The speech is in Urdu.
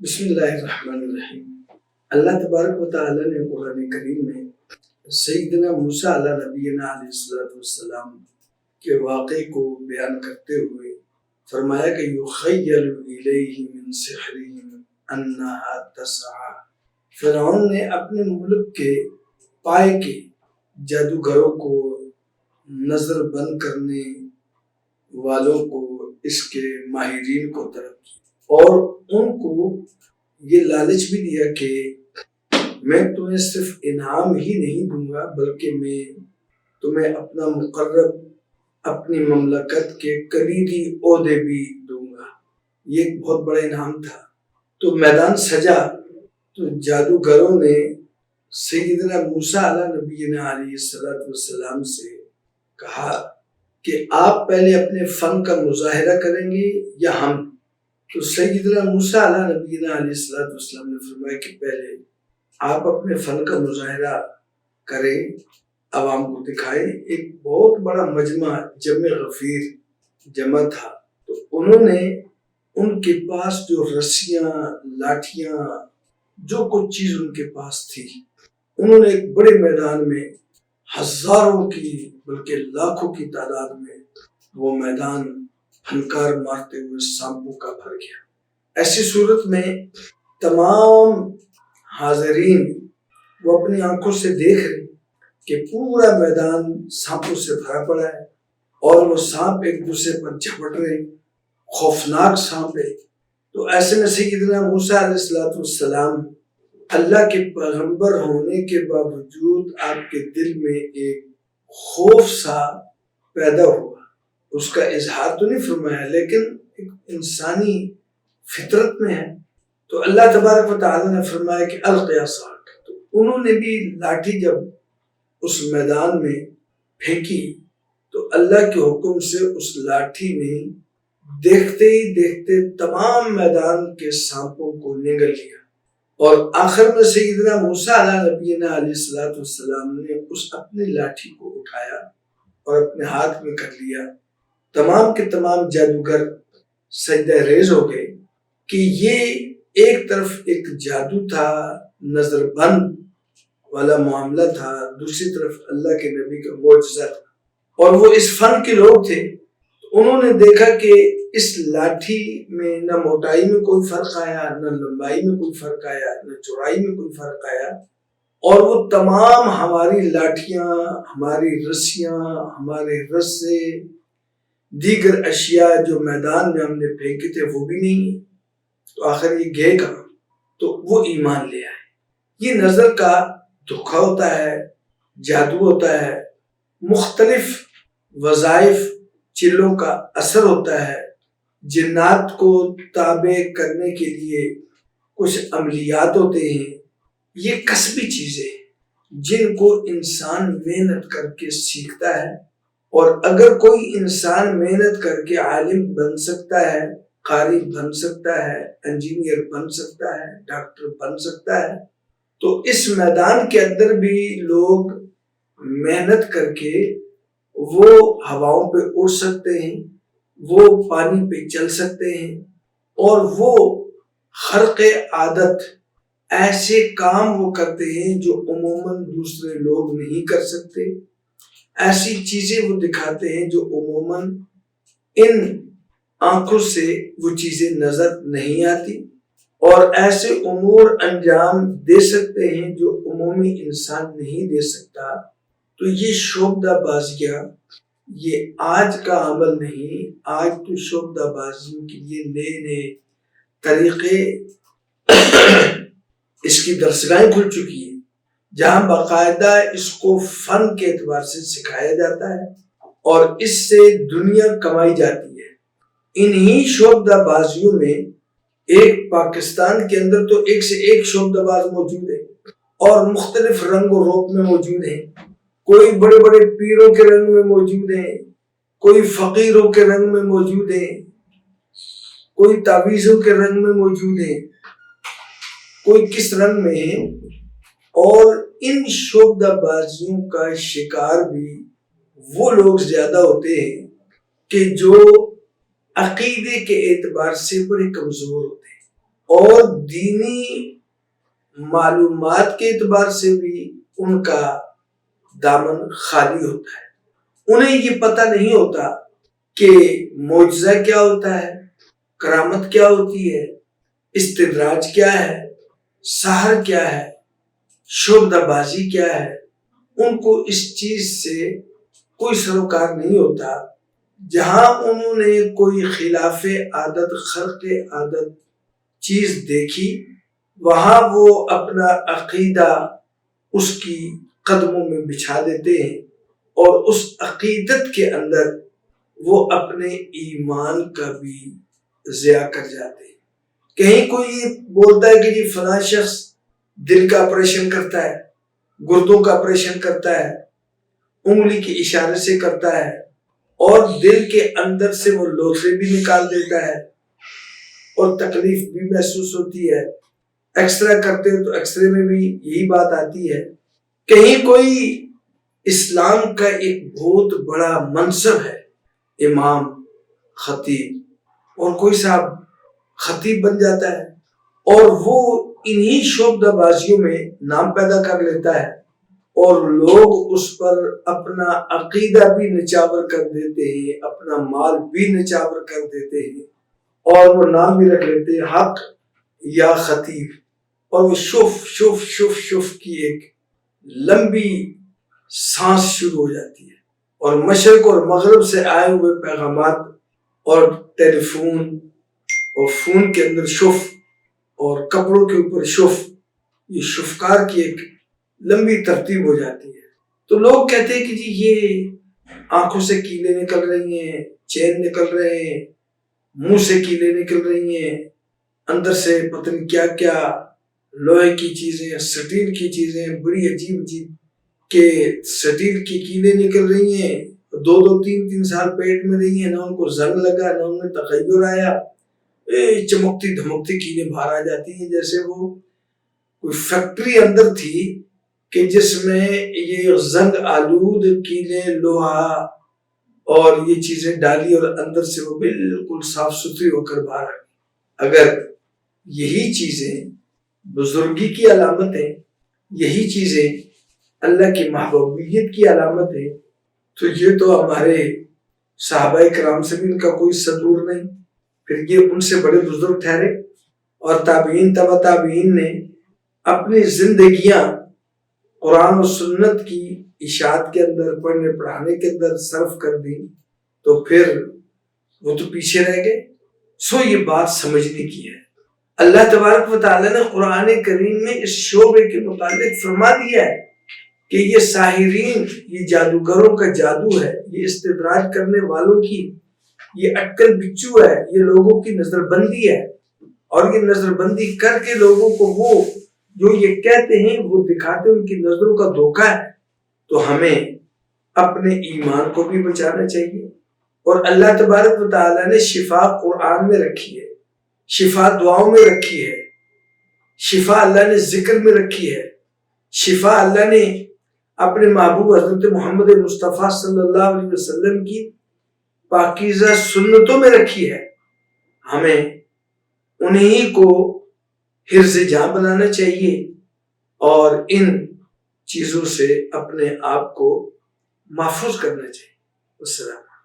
بسم اللہ الرحمن الرحیم۔ اللہ تبارک و تعالیٰ نے قرآن کریم میں سیدنا موسیٰ علیہ نبینا علیہ السلام کے واقعے کو بیان کرتے ہوئے فرمایا کہ یخیل الیہ من سحرہم انہا تسعی۔ فرعون نے اپنے ملک کے پائے کے جادوگروں کو، نظر بند کرنے والوں کو، اس کے ماہرین کو طلب کیا اور ان کو یہ لالچ بھی دیا کہ میں تمہیں صرف انعام ہی نہیں دوں گا بلکہ میں تمہیں اپنا مقرب، اپنی مملکت کے کلیدی عہدے بھی دوں گا۔ یہ ایک بہت بڑا انعام تھا۔ تو میدان سجا تو جادوگروں نے سیدنا موسیٰ علیہ نبینا علیہ السلام سے کہا کہ آپ پہلے اپنے فن کا مظاہرہ کریں گے یا ہم؟ تو سیدنا موسیٰ علیہ نبینا علیہ السلام نے فرمایا کہ پہلے آپ اپنے فن کا مظاہرہ کریں، عوام کو دکھائیں۔ ایک بہت بڑا مجمع، جمع غفیر جمع تھا، تو انہوں نے ان کے پاس جو رسیاں، لاٹھیاں، جو کچھ چیز ان کے پاس تھی، انہوں نے ایک بڑے میدان میں ہزاروں کی بلکہ لاکھوں کی تعداد میں وہ میدان پھنکار مارتے ہوئے سانپوں کا بھر گیا۔ ایسی صورت میں تمام حاضرین وہ اپنی آنکھوں سے دیکھ رہے کہ پورا میدان سانپوں سے بھرا پڑا ہے اور وہ سانپ ایک دوسرے پر جھپٹ رہے، خوفناک سانپ ہے۔ تو ایسے میں سیدنا موسیٰ علیہ السلام اللہ کے پیغمبر ہونے کے باوجود آپ کے دل میں ایک خوف سا پیدا ہوا۔ اس کا اظہار تو نہیں فرمایا لیکن ایک انسانی فطرت میں ہے۔ تو اللہ تبارک و تعالیٰ نے فرمایا کہ الق عصاک، تو انہوں نے بھی لاٹھی جب اس میدان میں پھینکی تو اللہ کے حکم سے اس لاٹھی نے دیکھتے ہی دیکھتے تمام میدان کے سانپوں کو نگل لیا، اور آخر میں سیدنا موسیٰ علیہ نبینا علیہ السلام نے اس اپنی لاٹھی کو اٹھایا اور اپنے ہاتھ میں کر لیا۔ تمام کے تمام جادوگر سجدہ ریز ہو گئے کہ یہ ایک طرف ایک جادو تھا، نظر بند والا معاملہ تھا، دوسری طرف اللہ کے نبی کا معجزہ تھا، اور وہ اس فن کے لوگ تھے۔ انہوں نے دیکھا کہ اس لاٹھی میں نہ موٹائی میں کوئی فرق آیا، نہ لمبائی میں کوئی فرق آیا، نہ چوڑائی میں کوئی فرق آیا، اور وہ تمام ہماری لاٹھیاں، ہماری رسیاں، ہمارے رسے، دیگر اشیاء جو میدان میں ہم نے پھینکے تھے وہ بھی نہیں، تو آخر یہ گئے کہاں؟ تو وہ ایمان لے آئے۔ یہ نظر کا دھوکہ ہوتا ہے، جادو ہوتا ہے، مختلف وظائف چلوں کا اثر ہوتا ہے، جنات کو تابع کرنے کے لیے کچھ عملیات ہوتے ہیں۔ یہ کسبی چیزیں جن کو انسان محنت کر کے سیکھتا ہے، اور اگر کوئی انسان محنت کر کے عالم بن سکتا ہے، قاری بن سکتا ہے، انجینئر بن سکتا ہے، ڈاکٹر بن سکتا ہے، تو اس میدان کے اندر بھی لوگ محنت کر کے وہ ہواؤں پہ اڑ سکتے ہیں، وہ پانی پہ چل سکتے ہیں، اور وہ خرق عادت ایسے کام وہ کرتے ہیں جو عموماً دوسرے لوگ نہیں کر سکتے، ایسی چیزیں وہ دکھاتے ہیں جو عموماً ان آنکھوں سے وہ چیزیں نظر نہیں آتی، اور ایسے امور انجام دے سکتے ہیں جو عمومی انسان نہیں دے سکتا۔ تو یہ شعبدہ بازیاں یہ آج کا عمل نہیں، آج تو شعبدہ بازیوں کے لیے نئے نئے طریقے اس کی درسگاہیں کھل چکی ہیں، جہاں باقاعدہ اس کو فن کے اعتبار سے سکھایا جاتا ہے اور اس سے دنیا کمائی جاتی ہے۔ انہی شعبدہ بازیوں میں ایک پاکستان کے اندر تو ایک سے ایک شعبدہ باز موجود ہے اور مختلف رنگ و روپ میں موجود ہیں۔ کوئی بڑے بڑے پیروں کے رنگ میں موجود ہیں، کوئی فقیروں کے رنگ میں موجود ہیں، کوئی تعویذوں کے رنگ میں موجود ہیں، کوئی کس رنگ میں ہے، اور ان شعبدہ بازیوں کا شکار بھی وہ لوگ زیادہ ہوتے ہیں کہ جو عقیدے کے اعتبار سے بڑے کمزور ہوتے ہیں، اور دینی معلومات کے اعتبار سے بھی ان کا دامن خالی ہوتا ہے۔ انہیں یہ پتہ نہیں ہوتا کہ معجزہ کیا ہوتا ہے، کرامت کیا ہوتی ہے، استدراج کیا ہے، سحر کیا ہے، شعبدہ بازی کیا ہے۔ ان کو اس چیز سے کوئی سروکار نہیں ہوتا۔ جہاں انہوں نے کوئی خلاف عادت، خرق عادت چیز دیکھی، وہاں وہ اپنا عقیدہ اس کی قدموں میں بچھا دیتے ہیں اور اس عقیدت کے اندر وہ اپنے ایمان کا بھی ضیاع کر جاتے ہیں۔ کہیں کوئی یہ بولتا ہے کہ جی فلاں شخص دل کا آپریشن کرتا ہے، گردوں کا آپریشن کرتا ہے، انگلی کے اشارے سے کرتا ہے، اور دل کے اندر سے وہ لوثے بھی نکال دیتا ہے اور تکلیف بھی محسوس ہوتی ہے۔ ایکسرے کرتے ہیں تو ایکسرے میں بھی یہی بات آتی ہے۔ کہیں کوئی اسلام کا ایک بہت بڑا منصب ہے، امام، خطیب، اور کوئی صاحب خطیب بن جاتا ہے اور وہ انہی شعبدہ بازیوں میں نام پیدا کر لیتا ہے اور لوگ اس پر اپنا عقیدہ بھی نچاور کر دیتے ہیں، اپنا مال بھی نچاور کر دیتے ہیں، اور وہ نام بھی رکھ لیتے ہیں حق یا خطیب، اور وہ شف شف شف شف کی ایک لمبی سانس شروع ہو جاتی ہے، اور مشرق اور مغرب سے آئے ہوئے پیغامات اور ٹیلی فون اور فون کے اندر شف اور کپڑوں کے اوپر شف، یہ شفکار کی ایک لمبی ترتیب ہو جاتی ہے۔ تو لوگ کہتے ہیں کہ جی یہ آنکھوں سے کیلیں نکل رہی ہیں، چین نکل رہے ہیں، منہ سے کیلیں نکل رہی ہیں، اندر سے پتہ نہیں کیا کیا لوہے کی چیزیں، سٹیل کی چیزیں، بڑی عجیب عجیب کہ سٹیل کی کیلیں نکل رہی ہیں، 2 3 سال پیٹ میں رہی ہیں، نہ ان کو زنگ لگا، نہ ان میں تغیر آیا، چمکتی دھمکتی کیلیں باہر آ جاتی ہیں، جیسے وہ کوئی فیکٹری اندر تھی کہ جس میں یہ زنگ آلود کیلیں، لوہا اور یہ چیزیں ڈالی اور اندر سے وہ بالکل صاف ستھری ہو کر باہر آ گئی۔ اگر یہی چیزیں بزرگی کی علامت ہیں، یہی چیزیں اللہ کی محبوبیت کی علامت ہے، تو یہ تو ہمارے صحابہ کرام سے بھی ان کا کوئی صدور نہیں، پھر یہ ان سے بڑے بزرگ ٹھہرے۔ اور تابعین، تبع تابعین نے اپنی زندگیاں قرآن و سنت کی اشاعت کے اندر، پڑھنے پڑھانے کے اندر صرف کر دی، تو پھر وہ تو پیچھے رہ گئے۔ سو یہ بات سمجھنے کی ہے۔ اللہ تبارک و تعالیٰ نے قرآن کریم میں اس شعبے کے متعلق فرما دیا ہے کہ یہ ساحرین، یہ جادوگروں کا جادو ہے، یہ استدراج کرنے والوں کی یہ اٹکل بچو ہے، یہ لوگوں کی نظر بندی ہے، اور یہ نظر بندی کر کے لوگوں کو وہ جو یہ کہتے ہیں وہ دکھاتے، ان کی نظروں کا دھوکہ ہے۔ تو ہمیں اپنے ایمان کو بھی بچانا چاہیے، اور اللہ تبارک و تعالیٰ نے شفا قرآن میں رکھی ہے، شفا دعاؤں میں رکھی ہے، شفا اللہ نے ذکر میں رکھی ہے، شفا اللہ نے اپنے محبوب حضرت محمد مصطفیٰ صلی اللہ علیہ وسلم کی پاکیزہ سنتوں میں رکھی ہے۔ ہمیں انہی کو حرز جاں بنانا چاہیے اور ان چیزوں سے اپنے آپ کو محفوظ کرنا چاہیے۔ السلام۔